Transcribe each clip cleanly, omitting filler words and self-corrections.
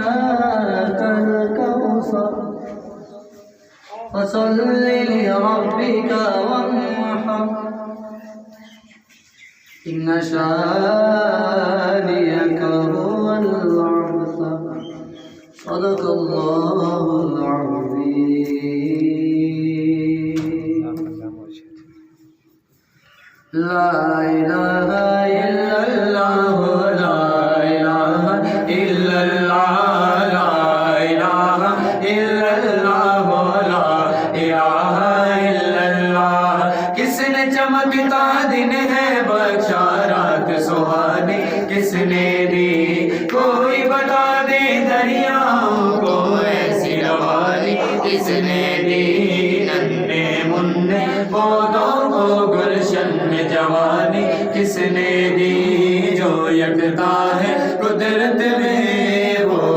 أعطيناك الكوثر فصل لربك وانحر إن شانئك هو الأبتر صدق الله العظيم لا إله إلا الله لا إله إلا الله لا إله إلا الله لا إله إلا الله کس نے چمکتا دن ہے بخشا رات سہانی کس نے دی کوئی بتا دے دریاؤں کو ایسی روانی کس نے دی ننھے منھے پودوں کو گلشن میں جوانی کس نے دی جو یکتا ہے قدرت میں وہ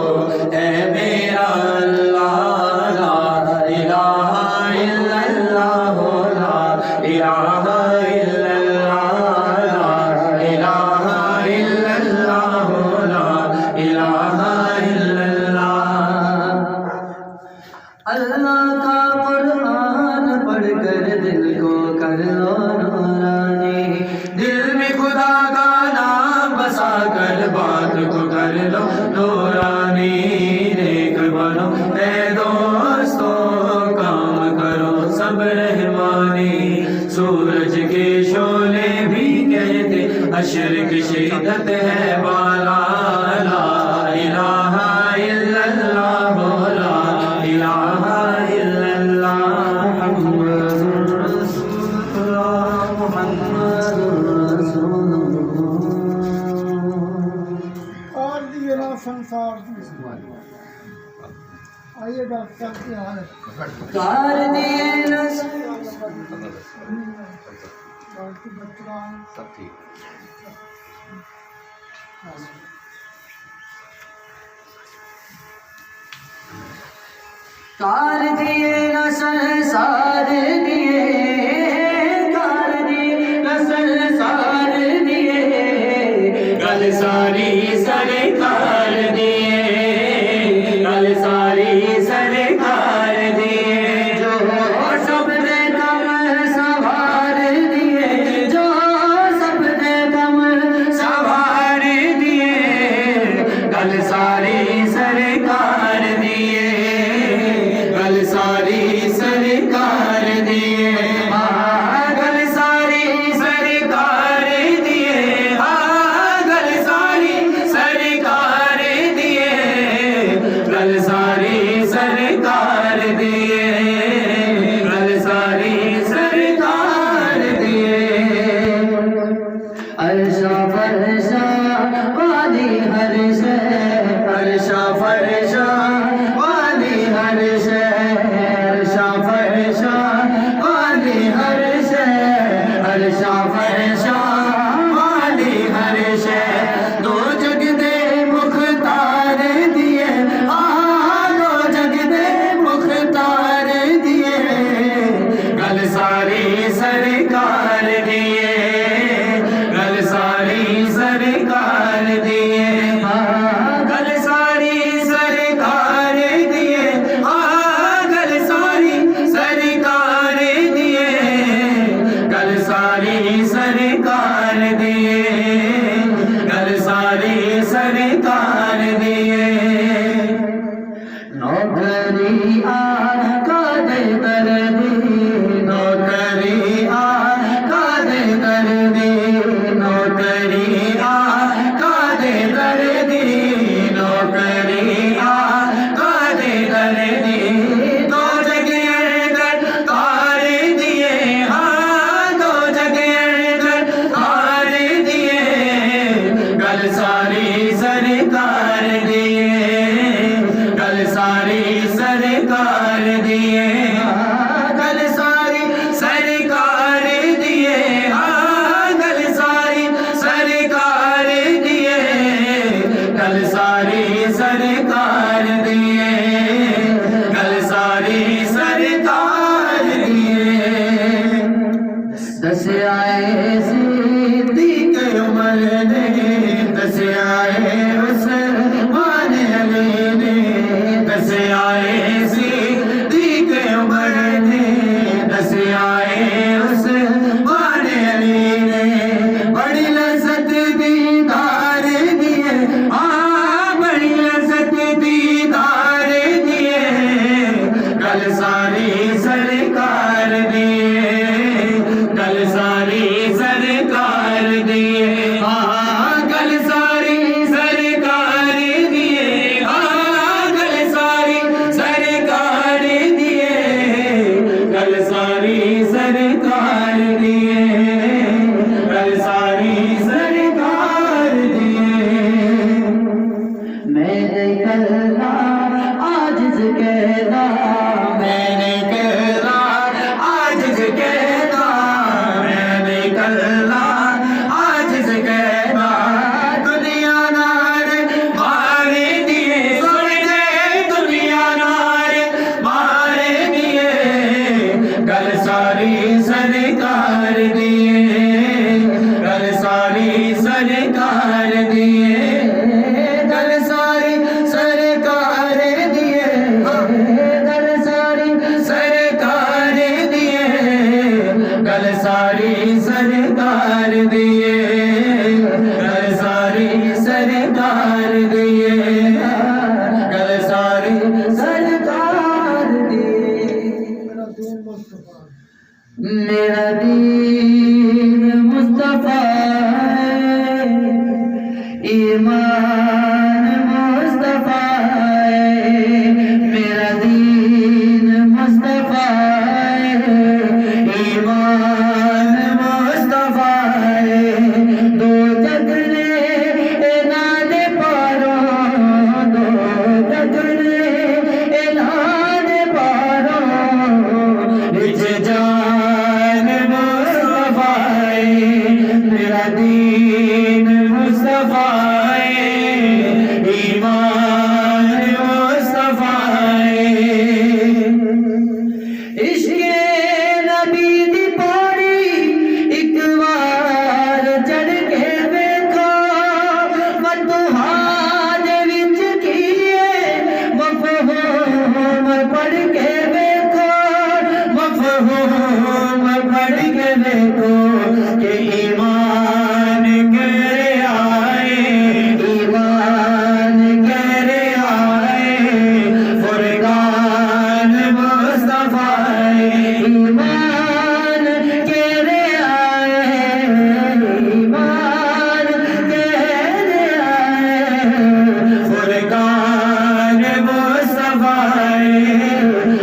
ہے میرا اللہ لا الہ الا اللہ لا الہ الا اللہ لا الہ الا اللہ لا الہ الا اللہ اللہ کا قرآن پڑھ کر دل کو کر لو نورانی دل میں خدا کا نام بسا کر بات کو کر لو نورانی نیک بنو اے دوستو کام کرو سب رحمانی سورج کے شعلے بھی کہتے اشرق شدت ہے بالا لا الہ الا اللہ لا الہ الا اللہ محمد رسول اللہ محمد رسول اللہ اور دیے نا سنسار دی آئیے ڈاکٹر کی حالت کار دیے نا ڈاکٹر بچران سب ٹھیک کار دیے نا سنسار دیے کار دیے نا سنسار دیے گل ساری سرکار دیے گل ساری سرکار دیے جو سب دے کمر سوار دیے جو سب دے کمر سوار دیے گل ساری سرکار دیے گل ساری سرکار دیے گل ساری سرکار دیے گل ساری سرکار دیے گل ساری سرکار دیے گل ساری سرکار دیے عرشا فرشا والی ہر شے عرشا فرشا والی ہر شے عرشا فرشا والی ہر شے عرشا فرشا والی ہر شے دو جگ دے مختار دیے دو جگ دے مختار دیے گل ساری سرکار دیے گل ساری سرکار ایمان مصطفیٰ ہے، میرا دین مصطفیٰ ہے، ایمان مصطفیٰ ہے، دو جگلے اعلان پاروں، دو جگلے اعلان پاروں، وچ جان مصطفیٰ ہے، میرا دین مصطفیٰ ہے، ایمان مصطفیٰ ہے۔ عشق نبی دی پوڑی ایک بار چڑھ کے ویکھو، فتوحا دے وچ کیے مفہوم پڑھ کے ویکھو، مفہوم پڑھ کے ویکھو کہ ایمان کرے آئے، ایمان کرے آئے، فرقان مصطفیٰ ہے، ایمان کرے آئے، ایمان کرے آئے، فرقان مصطفیٰ ہے،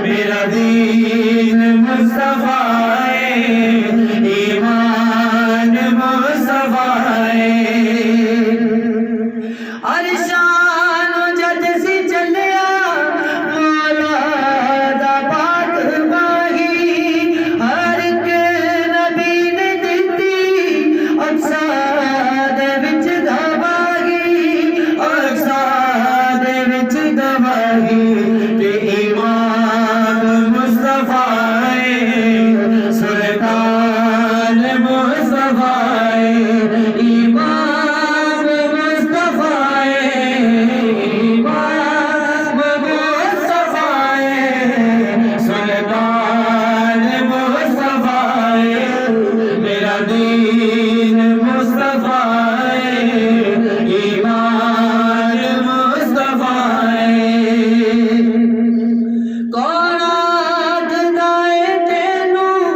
میرا دین مصطفیٰ ہے، ایمان مصطفیٰ ہے۔ عرشان جد سی چلیا مولا دا پاک باغی، ہر ایک نبی نے دتی اقصا دے وچ گواہی، اقصا دے وچ گواہی کہ ایمان مصطفیٰ ہے، سلطان مصطفیٰ ہے، ایمان مصطفیٰ ہے، ایمان مصطفیٰ ہے، سلطان مصطفیٰ ہے، میرا دین مصطفیٰ ہے، ایمان مصطفیٰ ہے۔ کون آکھدائے تینوں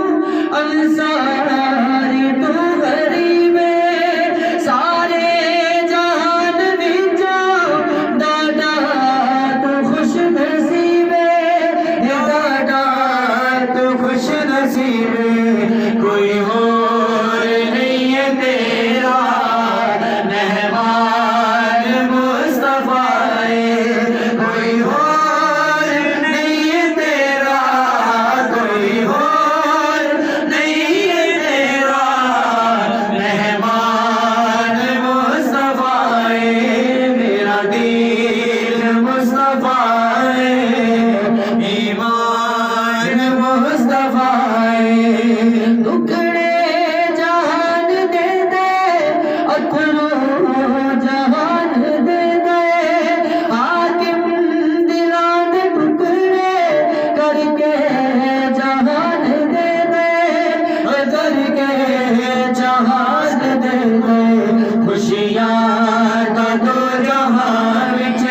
انصاری تو غریب ہے، سارے جہان وچوں دادا تو خوش نصیب ہے، دادا تو خوش نصیب ہے، کوئی اور نہیں ہے تیرا مہمان مصطفیٰ ہے، کوئی اور نہیں ہے تیرا، کوئی اور نہیں ہے تیرا مہمان مصطفیٰ ہے، میرا دین مصطفیٰ ہے، ایمان مصطفیٰ ہے۔ ٹکڑے جہان دے دے، اتھرو جہان دے دے، حاکم دلاں دے ٹکڑے کر کے جہان دے دے، کر کے جہان دے دے، خوشیاں دا دو جہان وچ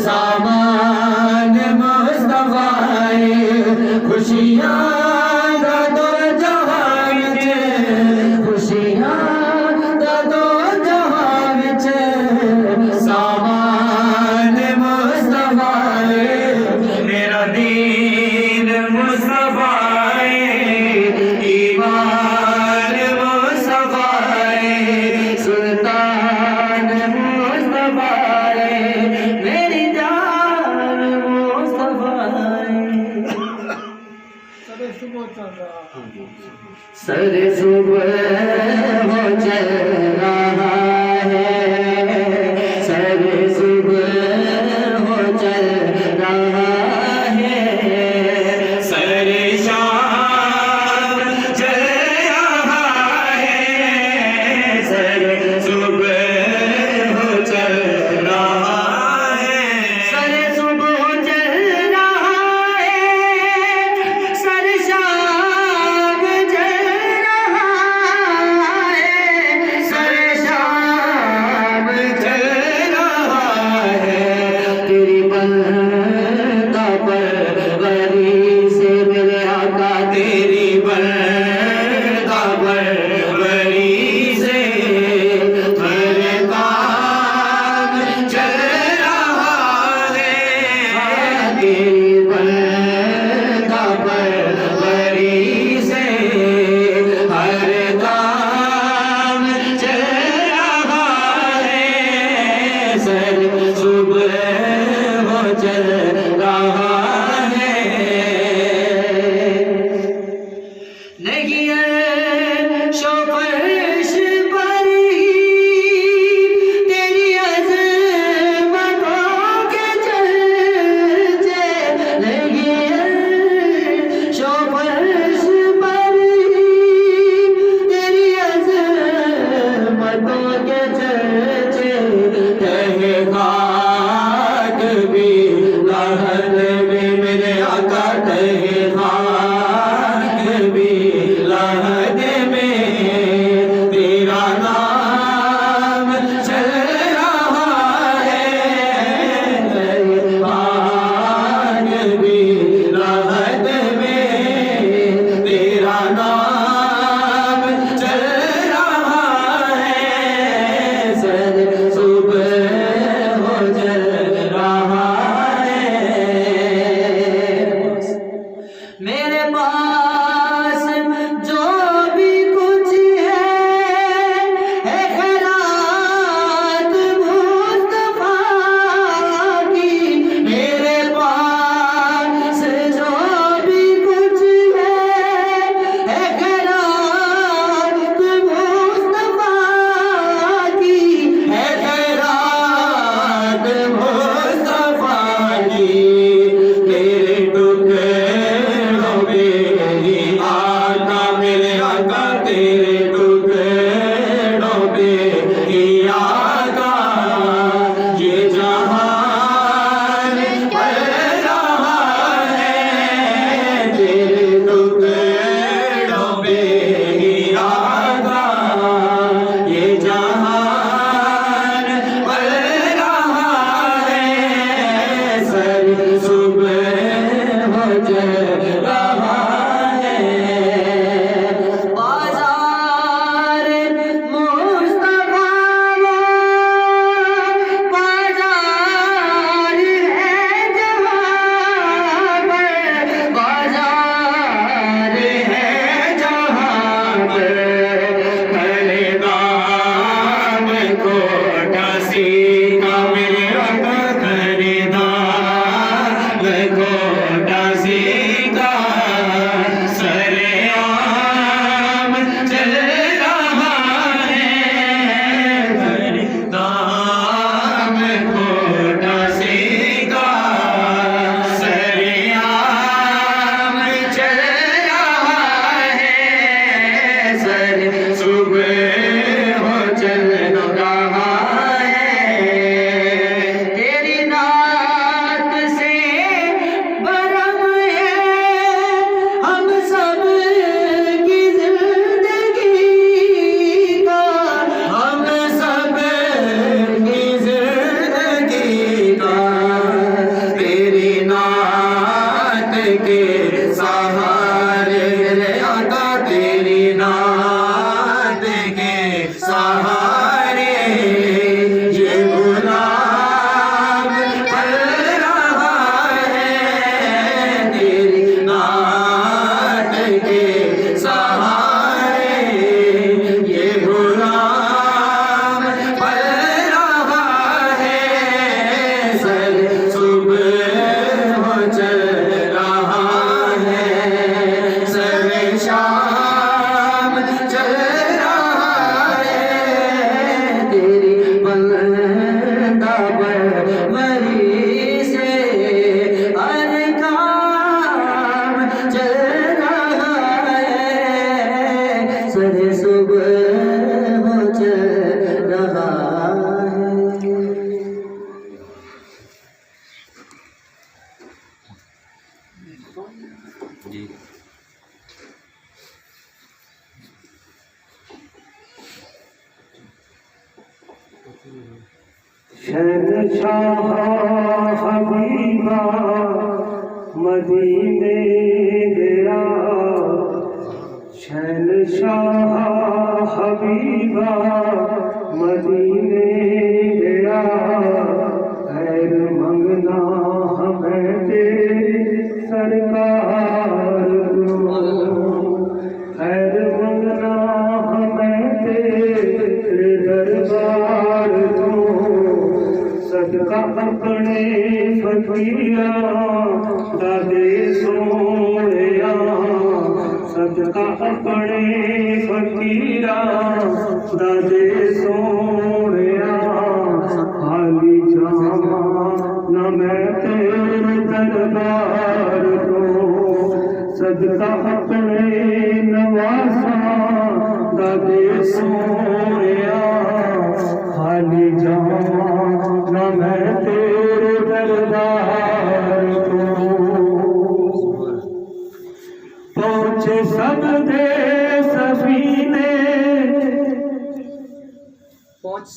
سامان مصطفیٰ ہے، خوشیاں دا دو جہان وچ، خوشیاں دا دو جہان وچ سامان مصطفیٰ ہے، میرا دین مصطفیٰ ہے، ایمان مصطفیٰ ہے، سلطان مصطفیٰ ہے، میری جان مصطفیٰ ہے۔ سر صبح چل رہا سر صبح ہو چل رہا ہے، سر صبح ہو چل رہا ہے، سر شام چل رہا ہے، سر صبح ہو چل رہا ہے، سر صبح چل رہا ہے، سر شام چل رہا کے چرچے رہے خاک بھی لحد میں میرے آقا رہے خاک بھی لحد میں تیرا نام چل رہا ہے خاک بھی لحد میں تیرا نام چل رہا ہے سر صبح ہو چل رہا ہے میرے پاس جو بھی کچھ ہے خیرات مصطفیٰ کی میرے پاس جو بھی کچھ ہے خیرات مصطفیٰ کی خیرات مصطفیٰ کی تیرے ٹکڑوں میں ہی آقا میرے آقا تیرے ٹکڑوں میں ہی آقا یہ جہان پل رہا ہے تیرے ٹکڑوں میں ہی آقا یہ جہان پل رہا ہے سر صبح ہو چل رہا ہے بازار مصطفیٰ بازار ہے جہاں پر بازار ہے جہاں پر خریدار کو ٹاسی کا میرے آقا خریدار کو ٹاسی کا سر عام چل رہا ہے خریدار کو ٹاسی کا سر عام چل رہا ہے سر صبح ہو چل رہا ہے تیری نعت سے برہم ہے ہم سب کی زندگی کا ہم سب کی زندگی کا تیری نعت کے سہارے رے آقا تیری نعت کے سہارے یہ غلام پل رہا ہے تیری نعت کے سہارے یہ غلام پل رہا ہے سر صبح ہو چل رہا ہے سر شام چل رہا ہے تیری بندہ بروری سے ہر کام چل رہا ہے سر صبح ہو چل رہا ہے جی شہنشاہ حبیبہ مدینے گیا شہنشاہ حبیبہ مدینے گیا خیر منگنا ہمیں تیری سرکار کو خیر منگنا ہمیں تیرے دربار کو صدقہ اپنے فقیراں دادے سونیا صدقہ اپنے فقیراں دادے سونیا خالی جاواں نہ میں تیرے دربار کو صدقہ اپنے نواساں دادے سونیا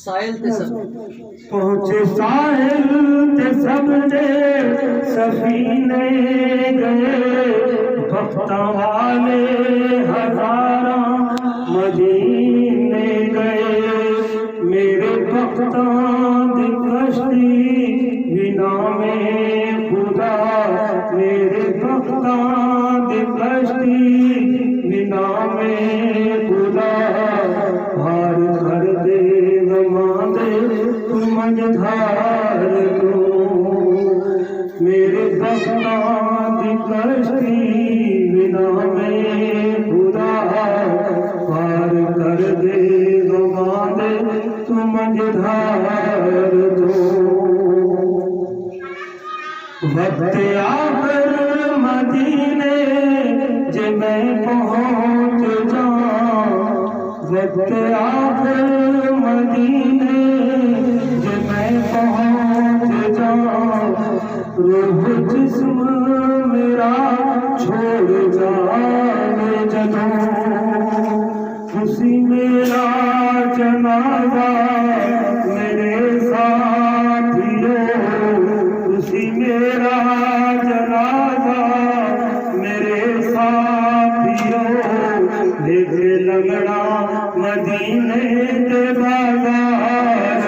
سائل تے سب پہنچے ساحل تے سب دے سفینے گئے بختاں والے ہزاراں مدینے گئے میرے بختاں دی کشتی بنا میں خدا میرے بختاں دی کشتی بنا میں خدا بھار کر دے مجھار دو میرے بختاں دی کشتی بنا میں خدا پار کر دے گوان دے تو مجھار دو وقت آخر مدینے جے میں پہنچ جاؤں وقت آخر مدینے جے میں پہنچ جاؤں روح جسم میرا چھوڑ جائے جدوں خوشی میرا جنازہ میرے ساتھیوں خوشی میرا جنازہ میرے ساتھیوں لے کے لنگڑا مدینے کے بازار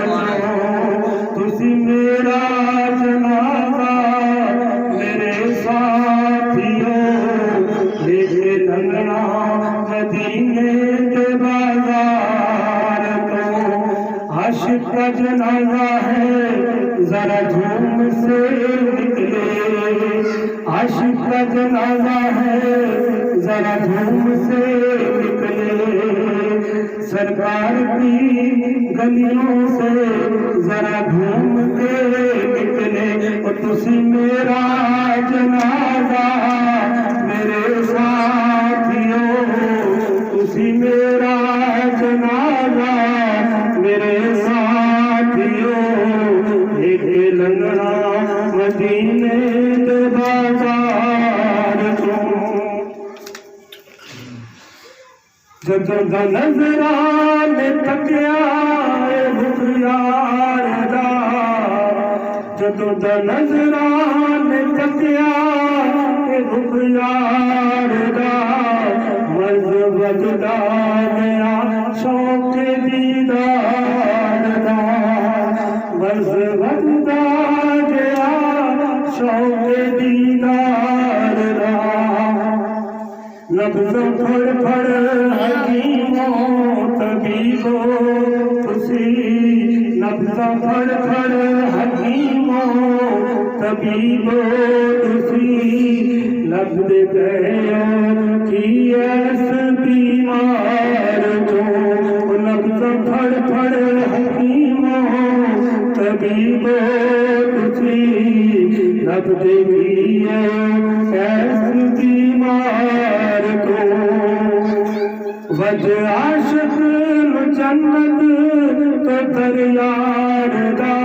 خوشی میرا جنازہ میرے ساتھیوں لے کے لنگڑا مدینے کے بازار تو عاشق کا جنازہ ہے ذرا جھوم سے نکلے عاشق کا جنازہ ہے ذرا جھوم سے نکلے سرکار کی گلیوں سے ذرا گھوم کے نکلے اور تسی میرا جنازہ میرے ساتھیوں تسی میرا جنازہ میرے ساتھیوں ایک لنگڑا مدینے کے بازار جدوں دا نظران تکیا رخ یار دا جدوں دا نظران تکیا رخ یار دا مرض وجدا گیا شوق دیدار دا مرض وجدا گیا شوق دیدار دا لفظ پھڑ پھڑ حکیموں طبیبوں خوشی لفظ پھڑ پھڑ حکیموں طبیبوں خوشی لفظ کہو کی ایس بیمار جو لفظ پھڑ پھڑ حکیموں طبیبوں خوشی لفظ کی ایس بیمار کو وجہ عاشق جنت تو دریار دا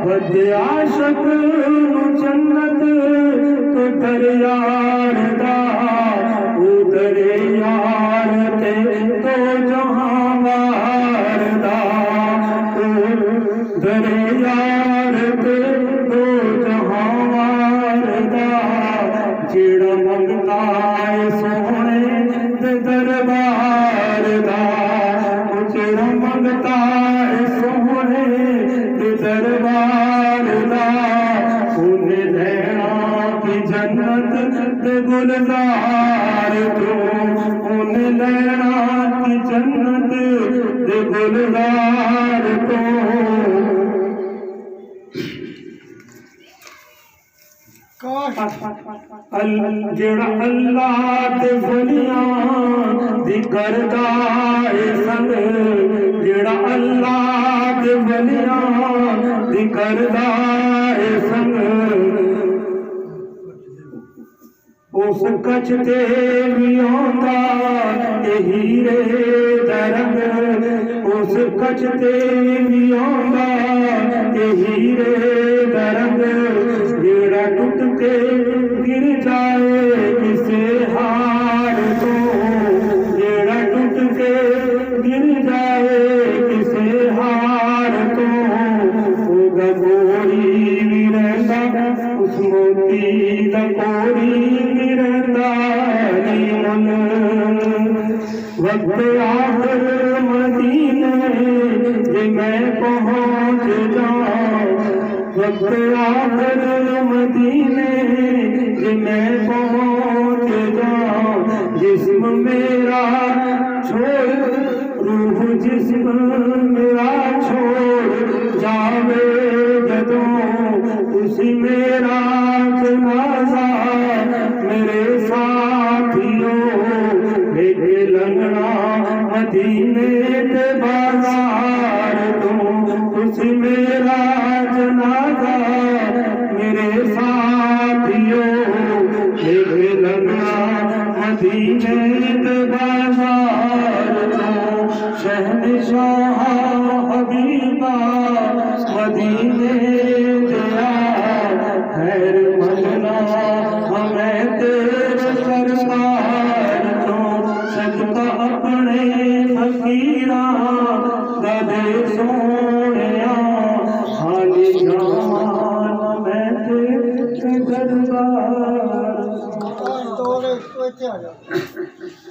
وجہ عاشق جنت تو دریار دا او دریار تے تو جہاں وار دا دریار تے تو جہاں وار دا جیڑا منگتا ہے سونے دے دربار دا جیڑا منگتا ہے سونے دے دربار دا انہیں لینا کی جنت دے گلزار تو انہیں لینا کی جنت دے گلزار تو جڑا اللہ تے ولیاں دی کردا اے سنگ جڑا اللہ تے ولیاں دی کردا اے سنگ اس کچھ تے بھی آندا اے ہیرے دا رنگ اس کچھ تے بھی آندا اے ہیرے دا رنگ جڑا ٹوٹ کے گر جائے کسے ہار تو جڑا ٹوٹ کے گر جائے کسے ہار پہنچ جاؤں وقت آخر مدینے کہ میں پہنچ جاؤں جسم میرا چھوڑ روح جسم میرا چھوڑ جاوے جدوں اسی میرا جنازہ میرے ساتھیوں میرے لنگڑا مدینے کے بازار تو اسی میرا جنازہ میرے ساتھیوں میرے لنگڑا مدینے کے بازار تو شہنشاہ حبیبہ مدینے دیا خیر ملنا ہمیں تیرے سرکار تو صدقہ اپنے فقیراں دے سونیا حالی جان میں تیرے دربار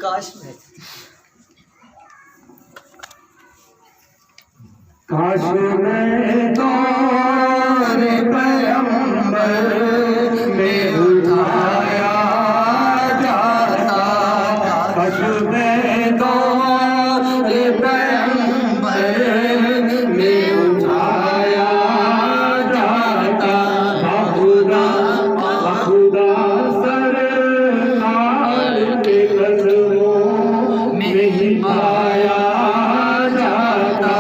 کاش میں کاش میں دور پیغمبر میں اٹھایا جاتا کاش میں دور پیغمبر میں اٹھایا جاتا بخدا سرکار کے قدموں میں ہی پایا جاتا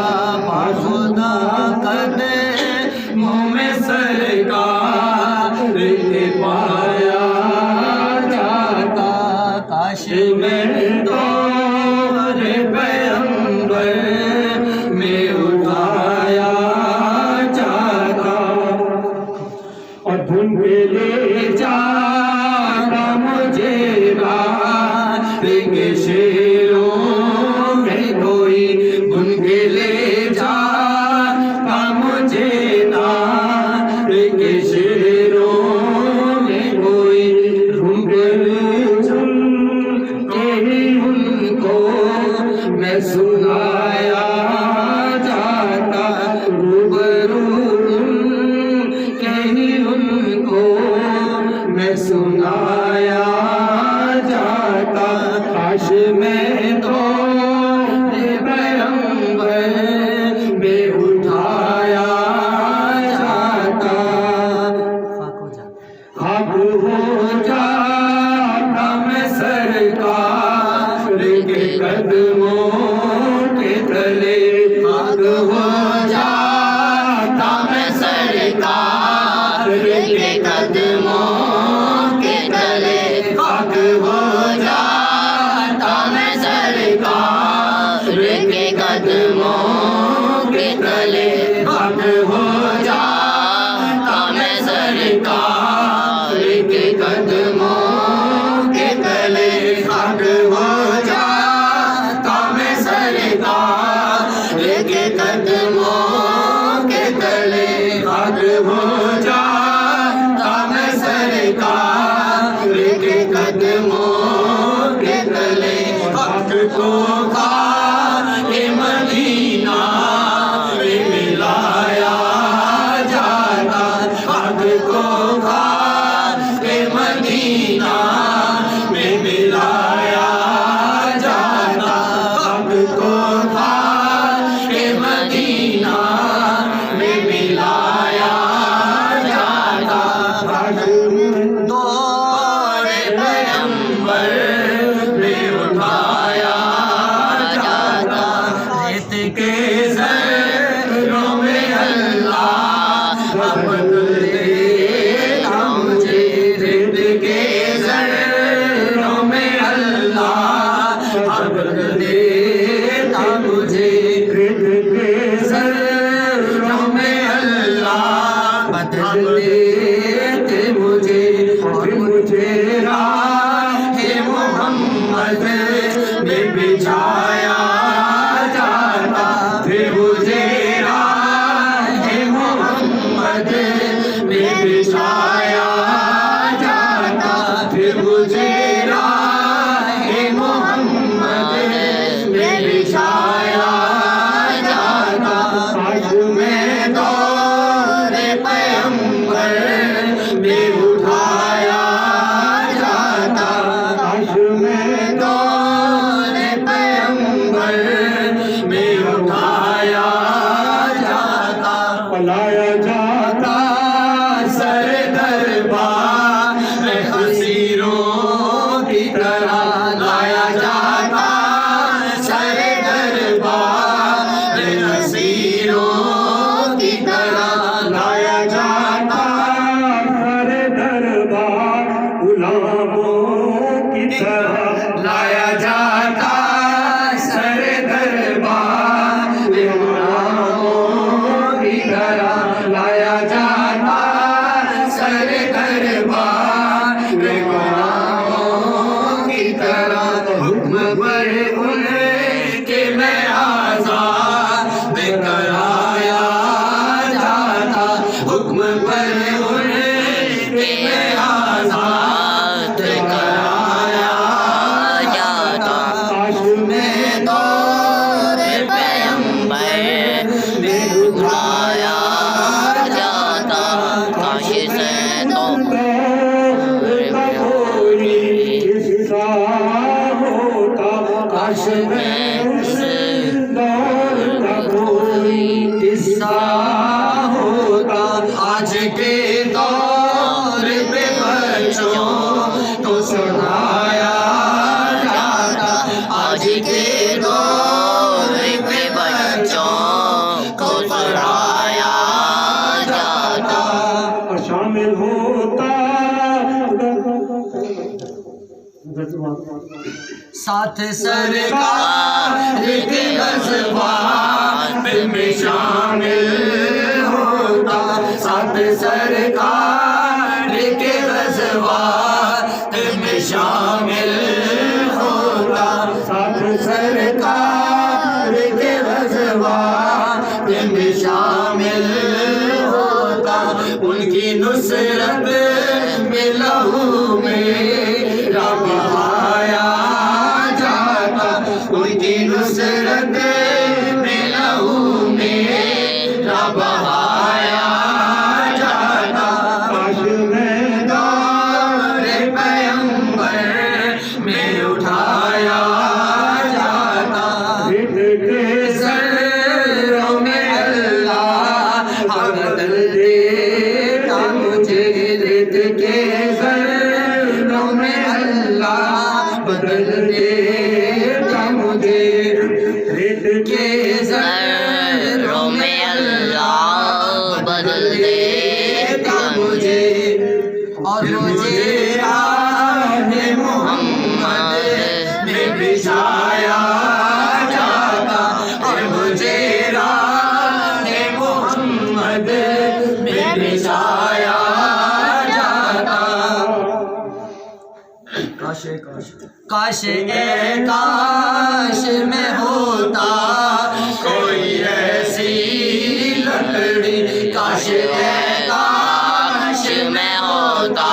خدا کدے منہ میں سرکار کے پایا جاتا کاش میں دور پیغمبر میں اٹھایا جاتا اور دھن کے لے جاتا مجھے بات کے شیروں میں کوئی ان کے لے جاتا مجھے نار کے شیروں میں کوئی رنگل چن کے ہی ان کو میں سنایا جاتا روبرو ان کے ہی ان کو میں سنایا جاتا کاش میں تو پیغمبر میں اٹھایا جاتا خاک ہو جاتا میں سرکار کے قدموں کے تلے خاک ہو جاتا میں سرکار کے قدموں کے تلے خاک ہو جاتا میں سرکار کے قدموں کے تلے خاک ہو جاتا میں سرکار کے قدموں کے تلے خاک ہو جاتا میں سرکار کے قدموں کے تلے خاک ہو جاتا میں سرکار کے قدموں کے تلے حق کو کھا کے مدینہ میں ملایا ساتھ سرکار کے غزوات میں شامل ہوتا، ساتھ سرکار کے غزوات میں شامل ہوتا، ساتھ سرکار کے غزوات میں شامل ہوتا، ان کی نصرت میں لہو میرا بہایا جاتا، ان کی نصرت میں لہو میرا بہایا جاتا، کاش میں دور پیغمبر میں اٹھایا جاتا، رت کے سروں میں اللہ بدل دیتا مجھے، رت کے سروں میں اللہ بدل دیتا مجھے، رت کے سروں میں اللہ بدل دیتا مجھے، اور مجھے راہ محمد میں بچھایا جاتا، اور مجھے راہ محمد میں بچھایا جاتا، کاش اے کاش میں ہوتا کوئی ایسی لکڑی، کاش اے کاش میں ہوتا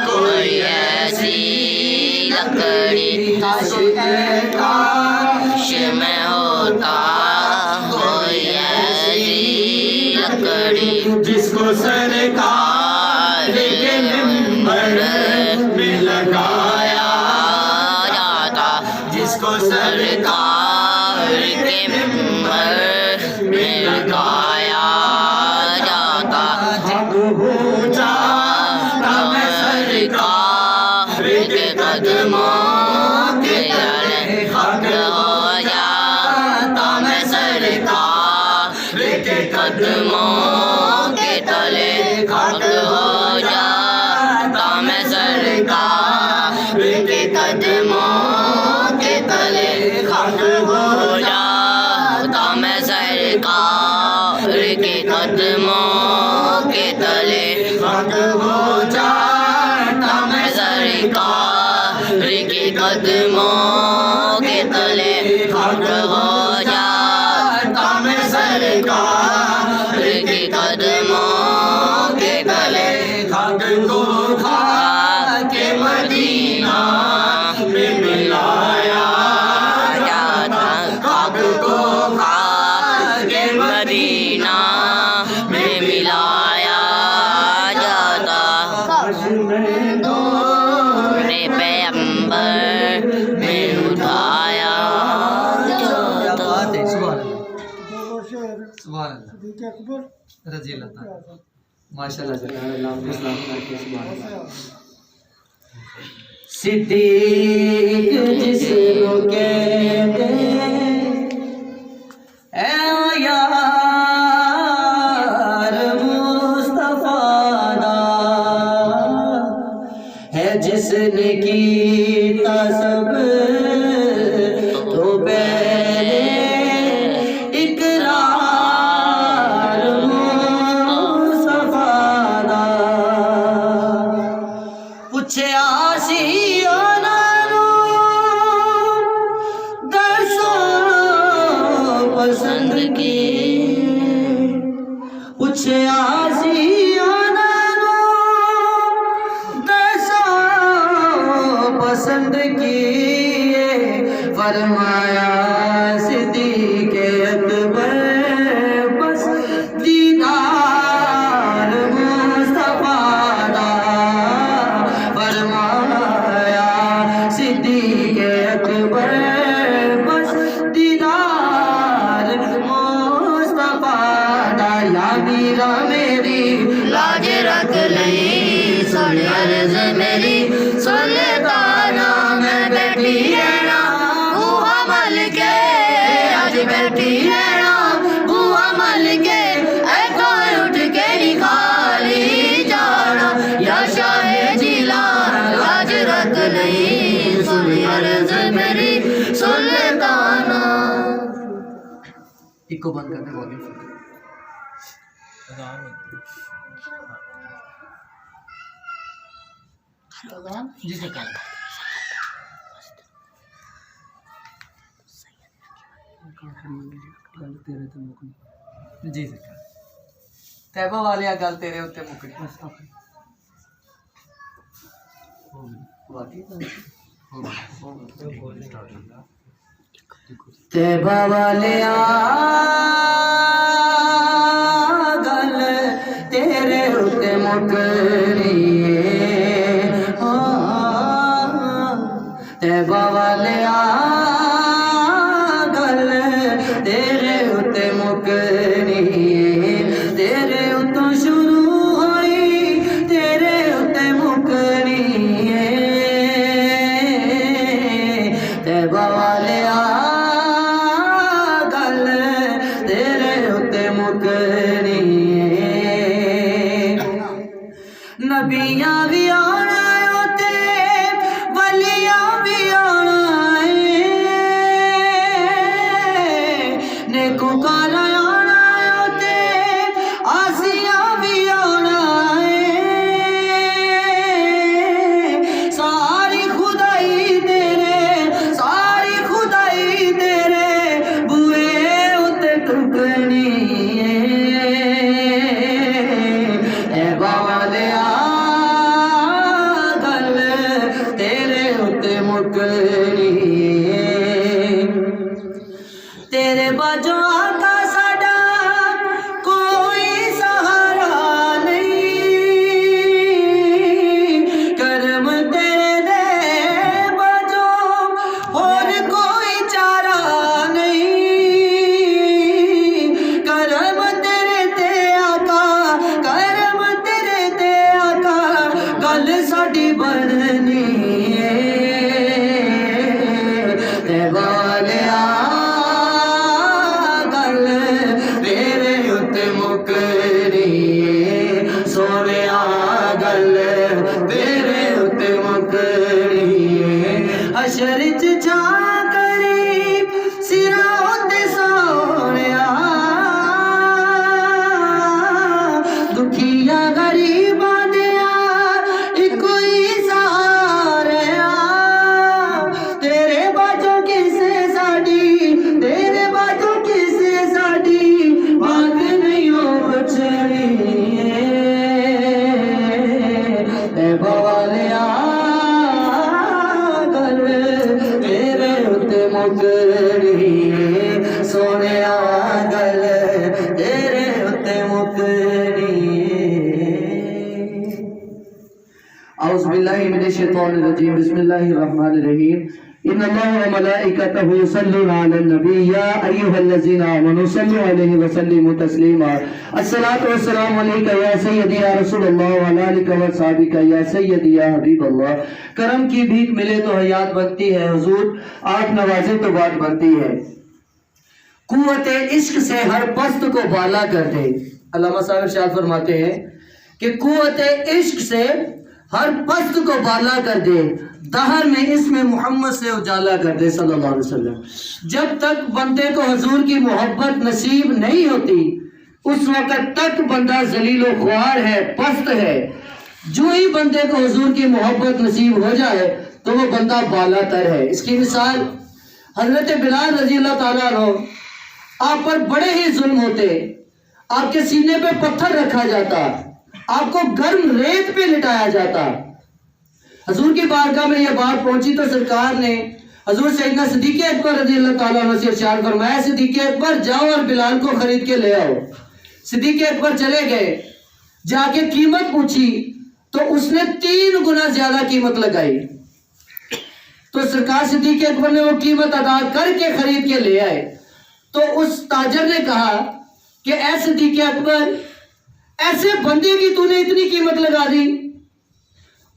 کوئی ایسی لکڑی، کاش اے کاش میں ہوتا کوئی ایسی لکڑی، جس کو سرکار کے منبر میں لگایا جاتا، جس کو سرکار کے منبر میں لگایا جاتا، حق ہو جاتا میں سرکار کے قدموں کے تلے، حق ہو جاتا میں سرکار کے قدموں کے تلے، حق ہو جاتا میں سرکار کے قدموں کے تلے، حق ہو جاتا میں سرکار کے قدموں کے تلے، حق ہو جاتا میں سرکار کے قدموں کے تلے، حق ہو جاتا میں سرکار کے قدموں کے تلے، حق کو کھا کے مدینہ میں ملایا جاتا، حق کو کھا کے مدینہ میں ملایا جاتا، کاش میں دور پیغمبر میں اٹھایا جاتا۔ سبحان اللہ رضی اللہ تعالیٰ، ماشاء اللہ، صدیق جس کو کہتے اے یار مصطفیٰ دا، ہے جس نے کیتا سب تو پہلے اقرار مصطفیٰ دا، پوچھے آشیانہ نو دسو پسند کی، پوچھے آشیانہ نو دسو پسند کی، فرمایا صدیق اکبر بس دیدار مصطفیٰ دا، فرمایا صدیق اکبر بس دیدار مصطفیٰ دا، یا میرا میری لاج رکھ لئی، سن عرض میری سن لیتا نا، میں بیٹھی ہے نا بوا مل کے، آج بیٹھی ہے نا بوا مل کے، اے کوئی اٹھ کے نکالی جانا، یا شاہ جیلا لاج رکھ لئی، کو بند کر دیں والیوم جی سرکار جی سرکار طیبہ والے گل تیرے اتنے مکڑی طیبہ والے گل تیرے اتنے مکڑی طیبہ والے گل تیرے اتنے مکڑی تیرے اتوں شروع ہوئی تیرے اتنے مکڑی طیبہ والے گل تیرے اتنے مکڑی نبیاں بھی آنا ہوتے ولیاں بھی آنا ہے نیکوکار آنا ہوتے آسیاں بھی آنا ہے ساری خدائی تیرے بوئے اتے ٹکڑی طیبہ والے گل تیرے اتنے مکڑی تیرے باجو آقا ساڈا کوئی سہارا نہیں کرم تیرے دے باجو اور کوئی چارہ نہیں کرم تیرے تے آقا کرم تیرے تے آقا گل ساڈی بننی طیبہ والے گل تیرے اتنے مکڑی سونے گل تیرے اتنے مکڑی حشر چ جا قریب سرا تے سونے دکھیا غریباں دیا ایکو ہی سہارا تیرے باجو کسے ساڈی تیرے باجو کسے ساڈی بات نہیں ہو بچڑی طیبہ والے گل تیرے اتنے مکڑی سونے گل تیرے اتنے مکڑی اعوذ باللہ من الشیطان الرجیم بسم اللہ الرحمن الرحیم ان اللہ وملائکتہ یصلون علی النبی یا ایھا الذین آمنوا صلوا علیہ وسلموا تسلیما الصلاۃ والسلام علیک یا سیدی یا رسول اللہ وعلی آلک وصحبک یا سیدی یا حبیب اللہ کرم کی بھیک ملے تو حیات بنتی ہے حضور آٹھ نوازے تو بات بنتی ہے قوت عشق سے ہر پست کو بالا کر دے علامہ صاحب ارشاد فرماتے ہیں کہ قوت عشق سے ہر پست کو بالا کر دے دہر میں اسم محمد سے اجالا کر دے صلی اللہ علیہ وسلم جب تک بندے کو حضور کی محبت نصیب نہیں ہوتی اس وقت تک بندہ ذلیل و خوار ہے پست ہے جو ہی بندے کو حضور کی محبت نصیب ہو جائے تو وہ بندہ بالا تر ہے اس کی مثال حضرت بلال رضی اللہ تعالیٰ عنہ آپ پر بڑے ہی ظلم ہوتے آپ کے سینے پہ پتھر رکھا جاتا آپ کو گرم ریت پہ لٹایا جاتا حضور کی بارگاہ میں یہ بات پہنچی تو سرکار نے حضور سیدنا صدیق اکبر رضی اللہ تعالیٰ عنہ سے ارشاد فرمایا صدیق اکبر جاؤ اور بلال کو خرید کے لے آؤ صدیق اکبر چلے گئے جا کے قیمت پوچھی تو اس نے 3 گنا زیادہ قیمت لگائی تو سرکار صدیق اکبر نے وہ قیمت ادا کر کے خرید کے لے آئے تو اس تاجر نے کہا کہ اے صدیق اکبر ایسے بندے کی تو نے اتنی قیمت لگا دی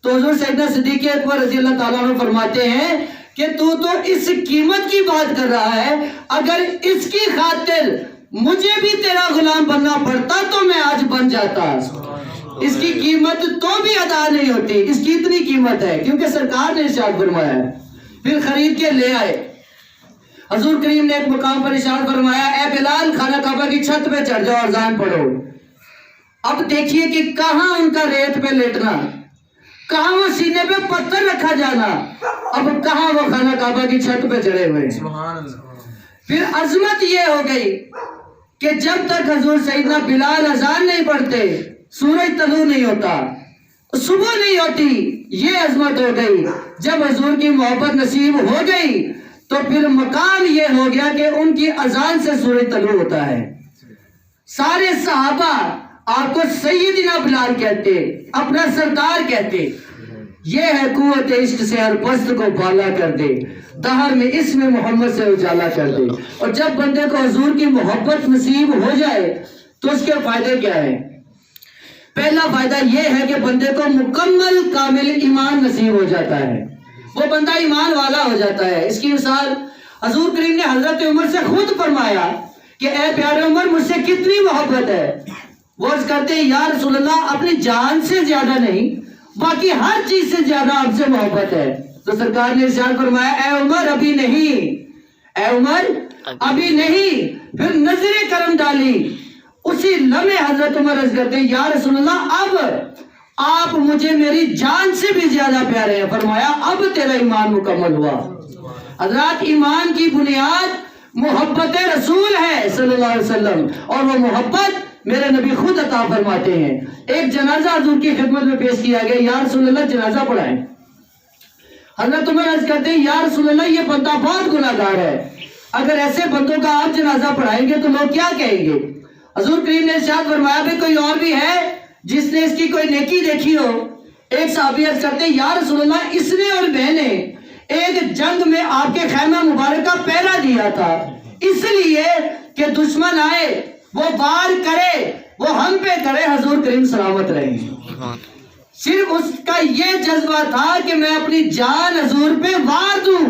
تو حضور سیدنا صدیق اکبر رضی اللہ تعالیٰ عنہ فرماتے ہیں کہ تو اس قیمت کی بات کر رہا ہے اگر اس کی خاطر مجھے بھی تیرا غلام بننا پڑتا تو میں آج بن جاتا اس کی قیمت تو بھی ادا نہیں ہوتی اس کی اتنی قیمت ہے کیونکہ سرکار نے ارشاد فرمایا ہے پھر خرید کے لے آئے حضور کریم نے ایک مقام پر ارشاد فرمایا اے بلال خانہ کعبہ کی چھت پہ چڑھ جاؤ اور اذان پڑھو. اب دیکھیے کہ کہاں ان کا ریت پہ لیٹنا, کہاں وہ سینے پہ پتھر رکھا جانا, اب کہاں وہ خانہ کعبہ کی چھت پہ چڑھے ہوئے. پھر عظمت یہ ہو گئی کہ جب تک حضور سیدنا بلال اذان نہیں پڑھتے, سورج طلوع نہیں ہوتا, صبح نہیں ہوتی, یہ عظمت ہو گئی. جب حضور کی محبت نصیب ہو گئی تو پھر مقام یہ ہو گیا کہ ان کی اذان سے سورج طلوع ہوتا ہے. سارے صحابہ آپ کو سیدنا بلال کہتے, اپنا سردار کہتے. یہ ہے قوت عشق سے ہر پست کو بالا کر دے, دہر میں اسم محمد سے اجالا کر دے. اور جب بندے کو حضور کی محبت نصیب ہو جائے تو اس کے فائدے کیا ہیں؟ پہلا فائدہ یہ ہے کہ بندے کو مکمل کامل ایمان نصیب ہو جاتا ہے, وہ بندہ ایمان والا ہو جاتا ہے. اس کی مثال حضور کریم نے حضرت عمر سے خود فرمایا کہ اے پیارے عمر مجھ سے کتنی محبت ہے. وہ عرض کرتے ہیں یا رسول اللہ اپنی جان سے زیادہ نہیں, باقی ہر چیز سے زیادہ آپ سے محبت ہے. تو سرکار نے ارشاد فرمایا اے عمر ابھی نہیں, اے عمر ابھی نہیں. پھر نظر کرم ڈالی, اسی لمحے حضرت عمر عرض کرتے ہیں یا رسول اللہ اب آپ مجھے میری جان سے بھی زیادہ پیارے ہیں. فرمایا اب تیرا ایمان مکمل ہوا. حضرات ایمان کی بنیاد محبت رسول ہے صلی اللہ علیہ وسلم, اور وہ محبت میرے نبی خود عطا فرماتے ہیں. ایک جنازہ حضور کی خدمت میں پیش کیا گیا, یا رسول اللہ جنازہ پڑھائیں. حضرت عمر عرض کرتے ہیں یا رسول اللہ یہ بندہ بہت گناہگار ہے, اگر ایسے بندوں کا آپ جنازہ پڑھائیں گے تو لوگ کیا کہیں گے؟ حضور کریم نے ارشاد فرمایا بھی کوئی اور بھی ہے جس نے اس کی کوئی نیکی دیکھی ہو؟ ایک صحابی عرض کرتے ہیں یا رسول اللہ اس نے اور میں نے ایک جنگ میں آپ کے خیمہ مبارک کا پہرا دیا تھا, اس لیے کہ دشمن آئے وہ وار کرے وہ ہم پہ کرے, حضور کریم سلامت رہیں. صرف اس کا یہ جذبہ تھا کہ میں اپنی جان حضور پہ وار دوں.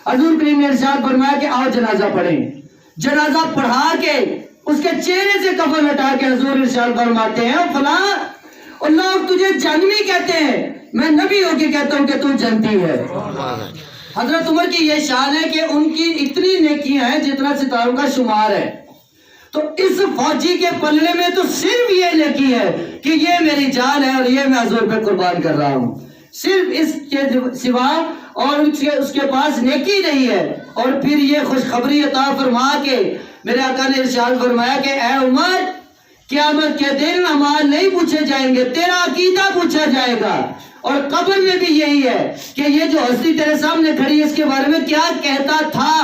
حضور کریم نے ارشاد فرمایا کہ آؤ جنازہ پڑھیں. جنازہ پڑھا کے اس کے چہرے سے کفن ہٹا کے حضور ارشاد فرماتے ہیں فلاں اور لوگ تجھے جنمی کہتے ہیں, میں نبی ہو کے کہتا ہوں کہ تو جنتی ہے. حضرت عمر کی یہ شان ہے کہ ان کی اتنی نیکیاں ہیں جتنا ستاروں کا شمار ہے. تو اس فوجی کے پلڑے میں تو صرف یہ نیکی ہے کہ یہ میری جان ہے اور یہ میں حضور پہ قربان کر رہا ہوں. صرف اس کے سوا اور اس کے پاس نیکی نہیں ہے. اور پھر یہ خوشخبری عطا فرما کے میرے آقا نے ارشاد فرمایا کہ اے عمر قیامت کے دن اعمال نہیں پوچھے جائیں گے, تیرا عقیدہ پوچھا جائے گا. اور قبر میں بھی یہی ہے کہ یہ جو ہستی تیرے سامنے کھڑی ہے اس کے بارے میں کیا کہتا تھا,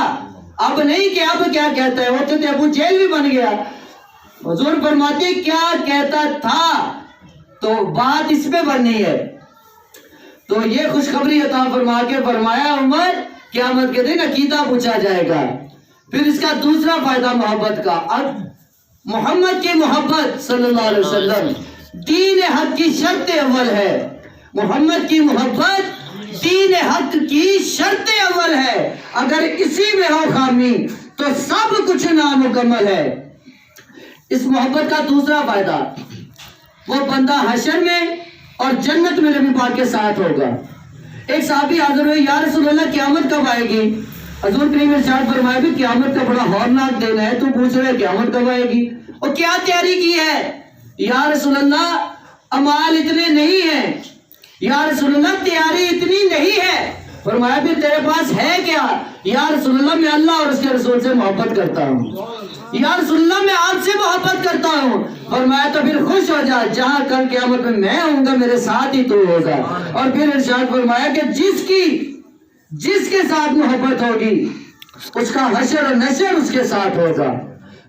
اب نہیں کہ اب کیا کہتا ہے. وہ تو ابو جیل بھی بن گیا. حضور فرماتے کیا کہتا تھا, تو بات اس پہ بننی ہے. تو یہ خوشخبری عطا فرما کے فرمایا عمر قیامت کے دن عقیدہ پوچھا جائے گا. پھر اس کا دوسرا فائدہ محبت کا. اب محمد کی محبت صلی اللہ علیہ وسلم دین حق کی شرط اول ہے. محمد کی محبت دین حق کی شرط اول ہے. اگر اسی میں ہو خامی تو سب کچھ نامکمل ہے. اس محبت کا دوسرا فائدہ, وہ بندہ حشر میں اور جنت میں نبی پاک کے ساتھ ہوگا. ایک صحابی حاضر ہوئے یا رسول اللہ قیامت کب آئے گی؟ حضور کریم ارشاد فرمایا بھی قیامت کا بڑا ہولناک دن ہے, تو پوچھ رہے قیامت کب آئے گی, اور کیا تیاری کی ہے؟ یا رسول اللہ اعمال اتنے نہیں ہیں. یا رسول اللہ تیاری اتنی نہیں ہے. فرمایا بھی تیرے پاس ہے کیا؟ یا رسول اللہ میں اللہ اور اس کے رسول سے محبت کرتا ہوں. یا رسول اللہ میں آپ سے محبت کرتا ہوں. فرمایا تو پھر خوش ہو جا, جہاں کل قیامت میں ہوں گا میرے ساتھ ہی تو ہوگا. اور پھر ارشاد فرمایا کہ جس کے ساتھ محبت ہوگی اس کا حشر اور نشر اس کے ساتھ ہوگا.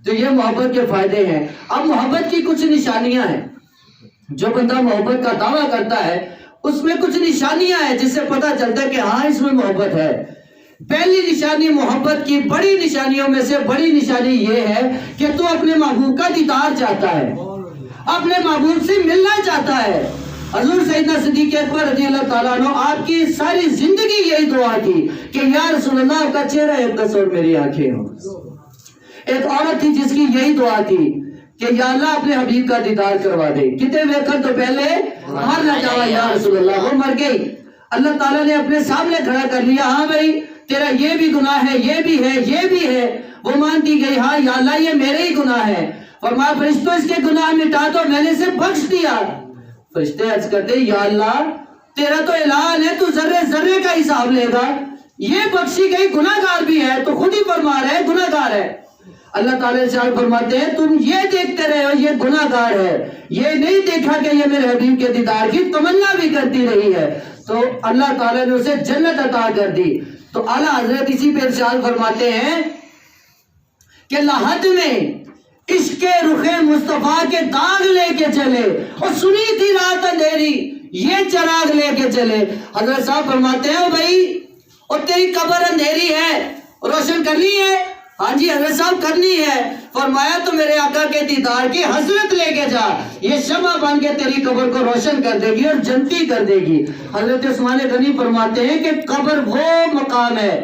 تو یہ محبت کے فائدے ہیں. اب محبت کی کچھ نشانیاں ہیں. جو بندہ محبت کا دعویٰ کرتا ہے اس میں کچھ نشانیاں ہیں جس سے پتہ چلتا ہے کہ ہاں اس میں محبت ہے. پہلی نشانی محبت کی بڑی نشانیوں میں سے بڑی نشانی یہ ہے کہ تو اپنے محبوب کا دیدار چاہتا ہے, اپنے محبوب سے ملنا چاہتا ہے. حضور سیدنا صدیق اکبر رضی اللہ تعالیٰ عنہ آپ کی ساری زندگی یہی دعا تھی کہ یا رسول اللہ آپ کا چہرہ اقدس اور میری آنکھیں ہوں. ایک عورت تھی جس کی یہی دعا تھی کہ یا اللہ اپنے حبیب کا دیدار کروا دے, کتنے وقت تو پہلے مر نہ جاوا یا رسول اللہ. وہ مر گئی, اللہ تعالیٰ نے اپنے سامنے کھڑا کر لیا, ہاں بھائی تیرا یہ بھی گناہ ہے، یہ بھی ہے، یہ بھی ہے. وہ مانتی گئی ہاں یا اللہ یہ میرے ہی گناہ ہے. فرمایا فرشتوں اس کے گناہ مٹا دو، میں نے اسے بخش دیا. فرشتے عرض کرتے یا اللہ تیرا تو اعلان ہے تو ذرے ذرے کا حساب لے گا، یہ بخشی گئی گناہ گار بھی ہے، تو خود ہی فرما رہے گناہ گار ہے. اللہ تعالیٰ ارشاد فرماتے ہیں تم یہ دیکھتے رہے ہو یہ گناہ گار ہے، یہ نہیں دیکھا کہ یہ میرے حبیب کے دیدار کی تمنا بھی کرتی رہی ہے. تو اللہ تعالیٰ نے اسے جنت عطا کر دی. تو اعلیٰ حضرت اسی پہ ارشاد فرماتے ہیں کہ لحد میں عشق رخ مصطفیٰ کے داغ لے کے چلے، اور سنی تھی رات اندھیری یہ چراغ لے کے چلے. حضرت صاحب فرماتے ہیں بھائی اور تیری قبر اندھیری ہے روشن کرنی ہے؟ ہاں جی حضرت صاحب کرنی ہے. فرمایا تو میرے آقا کے دیدار کی حسرت لے کے جا، یہ شمع بن کے تیری قبر کو روشن کر دے گی اور جنتی کر دے گی. حضرت عثمان غنی فرماتے ہیں کہ قبر وہ مقام ہے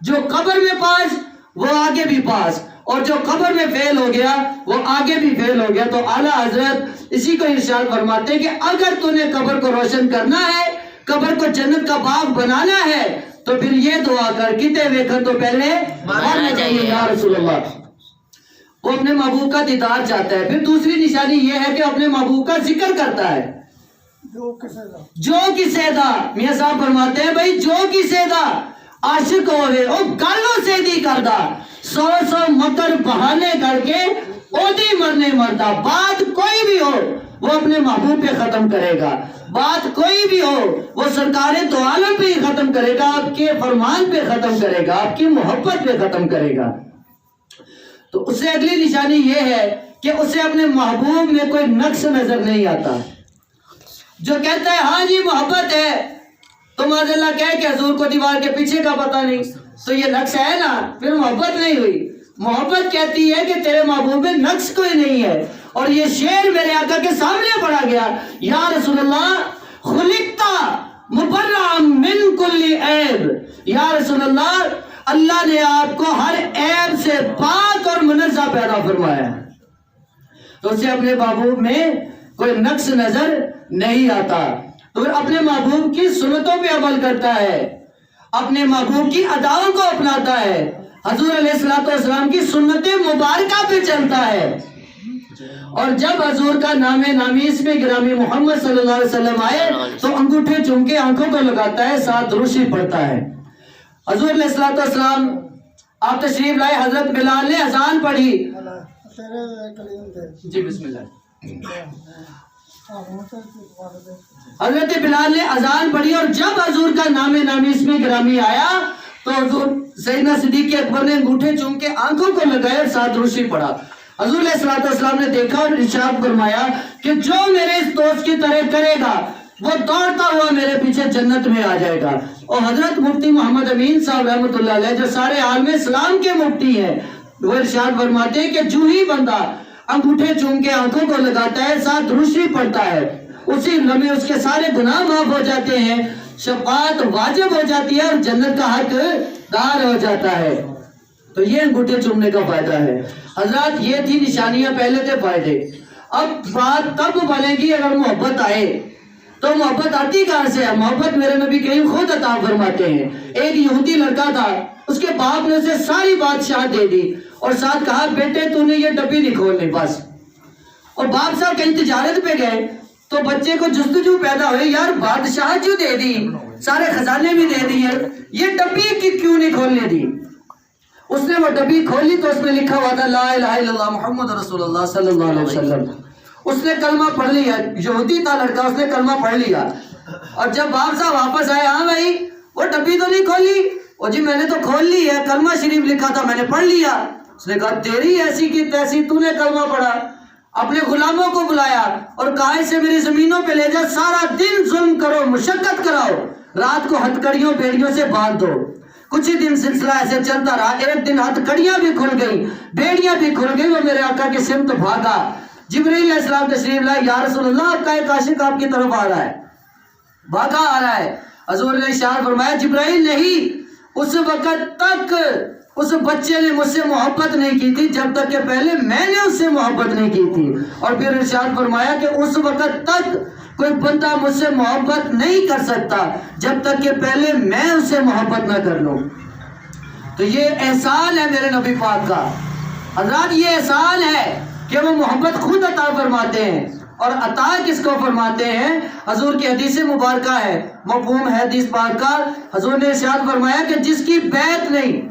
جو قبر میں پاس وہ آگے بھی پاس، اور جو قبر میں فیل ہو گیا وہ آگے بھی فیل ہو گیا. تو اعلیٰ حضرت اسی کو ارشاد فرماتے ہیں کہ اگر تو نے قبر کو روشن کرنا ہے، قبر کو جنت کا باغ بنانا ہے، تو پھر یہ دعا کر کتے ویکھن تو پہلے مرنا چاہیے یا رسول اللہ. وہ اپنے محبوب کا دیدار چاہتا ہے. پھر دوسری نشانی یہ ہے کہ اپنے محبوب کا ذکر کرتا ہے. جو کسے دا میاں صاحب فرماتے ہیں بھائی جو کسے دا عاشق ہوئے او گالوں سے دی کردہ، سو مکر بہانے کر کے اودی مرنے مردہ. بات کوئی بھی ہو وہ اپنے محبوب پہ ختم کرے گا، بات کوئی بھی ہو وہ سرکار دو عالم پہ ہی ختم کرے گا، آپ کے فرمان پہ ختم کرے گا، آپ کی محبت پہ ختم کرے گا. تو اس سے اگلی نشانی یہ ہے کہ اسے اپنے محبوب میں کوئی نقص نظر نہیں آتا. جو کہتا ہے ہاں جی محبت ہے تو معاذ اللہ کہے کہ حضور کو دیوار کے پیچھے کا پتہ نہیں، تو یہ نقص ہے نا، پھر محبت نہیں ہوئی. محبت کہتی ہے کہ تیرے محبوب میں نقص کوئی نہیں ہے. اور یہ شعر میرے آقا کے سامنے پڑھا گیا، یا رسول اللہ خلقتا مبرعا من کل عیب. یا رسول اللہ اللہ نے آپ کو ہر عیب سے پاک اور منزہ پیدا فرمایا ہے. تو اسے اپنے محبوب میں کوئی نقص نظر نہیں آتا. تو پھر اپنے محبوب کی سنتوں پہ عمل کرتا ہے، اپنے محبوب کی اداؤں کو اپناتا ہے، حضور علیہ السلام کی سنت مبارکہ پہ چلتا ہے. اور جب حضور کا نام نامی اس میں گرامی محمد صلی اللہ علیہ وسلم آئے تو انگوٹھے چوم کے آنکھوں کو لگاتا ہے، ساتھ درود پڑھتا ہے. حضور علیہ السلام آپ تشریف لائے، حضرت بلال نے اذان پڑھی. جی بسم اللہ. حضرت بلال نے اذان پڑھی اور جب حضور کا نام نامی اس میں گرامی آیا تو حضور سیدنا صدیق اکبر نے انگوٹھے چوم کے آنکھوں کو لگائے اور ساتھ درود پڑھا. حضور علیہ السلام نے دیکھا اور ارشاد فرمایا کہ جو میرے اس دوست کی طرح کرے گا وہ دوڑتا ہوا میرے پیچھے جنت میں آ جائے گا. اور حضرت مفتی محمد امین صاحب رحمۃ اللہ علیہ جو سارے عالم اسلام کے مفتی ہیں، وہ ارشاد فرماتے ہیں کہ جو ہی بندہ انگوٹھے چوم کے آنکھوں کو لگاتا ہے، ساتھ درود پڑھتا ہے، اسی لمحے اس کے سارے گناہ معاف ہو جاتے ہیں، شفاعت واجب ہو جاتی ہے اور جنت کا حق دار ہو جاتا ہے. تو یہ انگوٹھے چومنے کا فائدہ ہے. حضرات یہ تھی نشانیاں، پہلے تھے فائدے. اب بات تب بنے گی اگر محبت آئے. تو محبت آتی کہاں سے ہے؟ محبت میرے نبی کریم خود عطا فرماتے ہیں. ایک یہودی لڑکا تھا، اس کے باپ نے اسے ساری بادشاہ دے دی اور ساتھ کہا بیٹے تو نے یہ ڈبی نہیں کھولنی بس. اور باپ صاحب کہیں تجارت پہ گئے تو بچے کو جستجو پیدا ہوئے، یار بادشاہ جو دے دی، سارے خزانے بھی دے دیے، یہ ڈبی کی کیوں نہیں کھولنے دی؟ اس نے وہ ڈبی کھولی تو اس میں لکھا ہوا تھا لا الہ الا اللہ محمد رسول اللہ صلی اللہ علیہ وسلم. اس نے کلمہ پڑھ لیا، یہودی تھا لڑکا، اس نے کلمہ پڑھ لیا. اور جب باپ صاحب واپس آئے، ہاں بھائی وہ ڈبی تو نہیں کھولی؟ وہ جی میں نے تو کھول لی ہے، کلمہ شریف لکھا تھا میں نے پڑھ لیا. اس نے کہا تیری ایسی کی تیسی، تو نے کلمہ پڑھا. اپنے غلاموں کو بلایا اور کہا اسے میری زمینوں پہ لے جا، سارا دن ظلم کرو، مشقت کراؤ، رات کو ہتھکڑیوں بیڑیوں سے باندھ دو. کچھ ہی دن سلسلہ ایسے چلتا رہا. ایک دن ہتھکڑیاں بھی کھل گئی، بیڑیاں بھی کھل گئی. وہ میرے آقا کی سمت بھاگا. جبرائیل علیہ السلام تشریف لائے، یا رسول اللہ آپ کا ایک عاشق آپ کی طرف آ رہا ہے، بھاگا آ رہا ہے. حضور نے ارشاد فرمایا جبرائیل نہیں، اس وقت تک اس بچے نے مجھ سے محبت نہیں کی تھی جب تک کہ پہلے میں نے اس سے محبت نہیں کی تھی. اور پھر ارشاد فرمایا کہ اس وقت تک کوئی بندہ مجھ سے محبت نہیں کر سکتا جب تک کہ پہلے میں اس سے محبت نہ کر لوں. تو یہ احسان ہے میرے نبی پاک کا حضرات، یہ احسان ہے کہ وہ محبت خود عطا فرماتے ہیں. اور عطا کس کو فرماتے ہیں؟ حضور کی حدیث مبارکہ ہے، مفہوم ہے حدیث پاک کا. حضور نے ارشاد فرمایا کہ جس کی بیعت نہیں،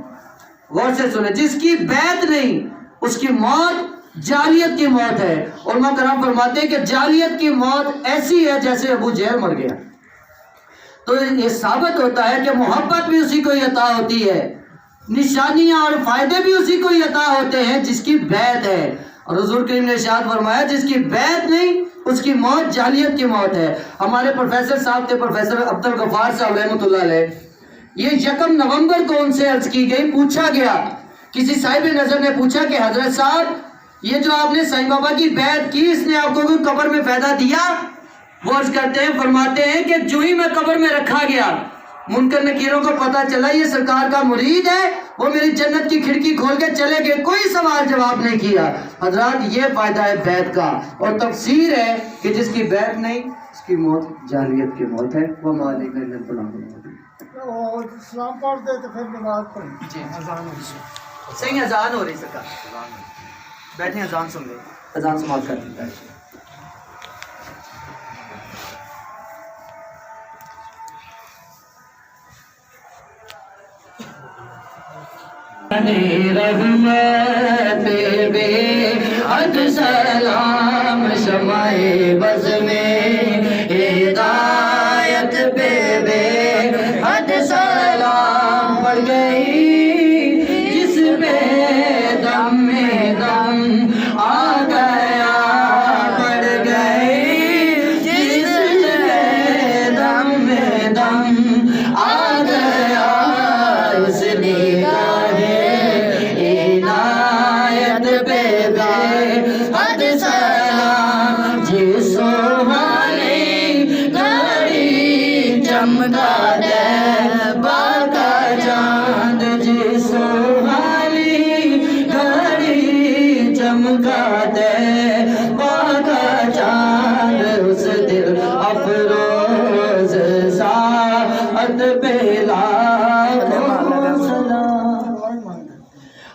غور سے سنیں، جس کی بیعت نہیں اس کی موت جاہلیت کی موت ہے. علماء کرام فرماتے ہیں کہ جاہلیت کی موت ایسی ہے جیسے ابو جہل مر گیا. تو یہ ثابت ہوتا ہے کہ محبت بھی اسی کو ہی عطا ہوتی ہے، نشانیاں اور فائدے بھی اسی کو ہی عطا ہوتے ہیں جس کی بیعت ہے. اور حضور کریم نے ارشاد فرمایا جس کی بیعت نہیں اس کی موت جاہلیت کی موت ہے. ہمارے پروفیسر صاحب تھے، پروفیسر عبدالغفار صاحب رحمۃ اللہ علیہ، یہ 1 نومبر کو ان سے عرض کی گئی، پوچھا گیا، کسی صاحب نظر نے پوچھا کہ حضرت صاحب یہ جو آپ نے سائیں بابا کی بیعت کی، اس نے آپ کو کوئی قبر میں فائدہ دیا؟ وہ عرض کرتے ہیں، فرماتے ہیں کہ جو ہی میں قبر میں رکھا گیا، منکر نکیروں کو پتا چلا یہ سرکار کا مرید ہے، وہ میری جنت کی کھڑکی کھول کے چلے گئے، کوئی سوال جواب نہیں کیا. حضرات یہ فائدہ ہے بیعت کا، اور تفسیر ہے کہ جس کی بیعت نہیں اس کی موت جاہلیت کی موت ہے. وہ مالک نے اور اسلام پڑھ دے تو پھر نماز پڑھیں. جی اذان ہو رہی، صحیح اذان ہو رہی سرکار، بیٹھیں اذان سن لیں، اذان سماعت کر دیتا ہے. رحمت بے حد سلام شمع بز میں ہدایت پہ بے حد سلام پڑ گئی، جس پہ دم میں دم آ گیا، پڑ گئی جس پہ دم میں دم آ گیا، اس نے حد سلام جی سوہانی گھڑی چمکا دے باقا چاند، جی سوہانی گھڑی چمکا دے باقا چاند، اس دل افروز ساعت پہ لاکھوں سلام.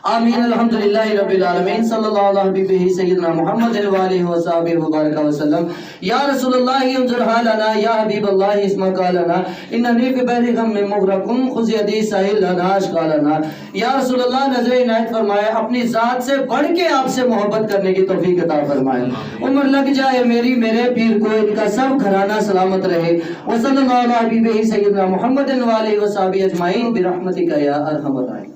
آمین. الحمدللہ رب العالمین. صلی اللہ علیہ حبیبہ سیدنا محمد وآلہ وصحبہ وبارک وسلم. یا رسول اللہ انظر حالنا، یا حبیب اللہ اسمع قالنا، اننی فی بحر غم مغرقم خذ یدی ساحل لنا اشکالنا. یا رسول اللہ نظر عنایت فرمائے، اپنی ذات سے بڑھ کے آپ سے محبت کرنے کی توفیق عطا فرمائے. عمر لگ جائے میری میرے پیر کو، ان کا سب گھرانہ سلامت رہے. وصلی اللہ علیہ حبیبہ سیدنا محمد وآلہ وصحبہ اجمعین برحمتک یا ارحم الراحمین.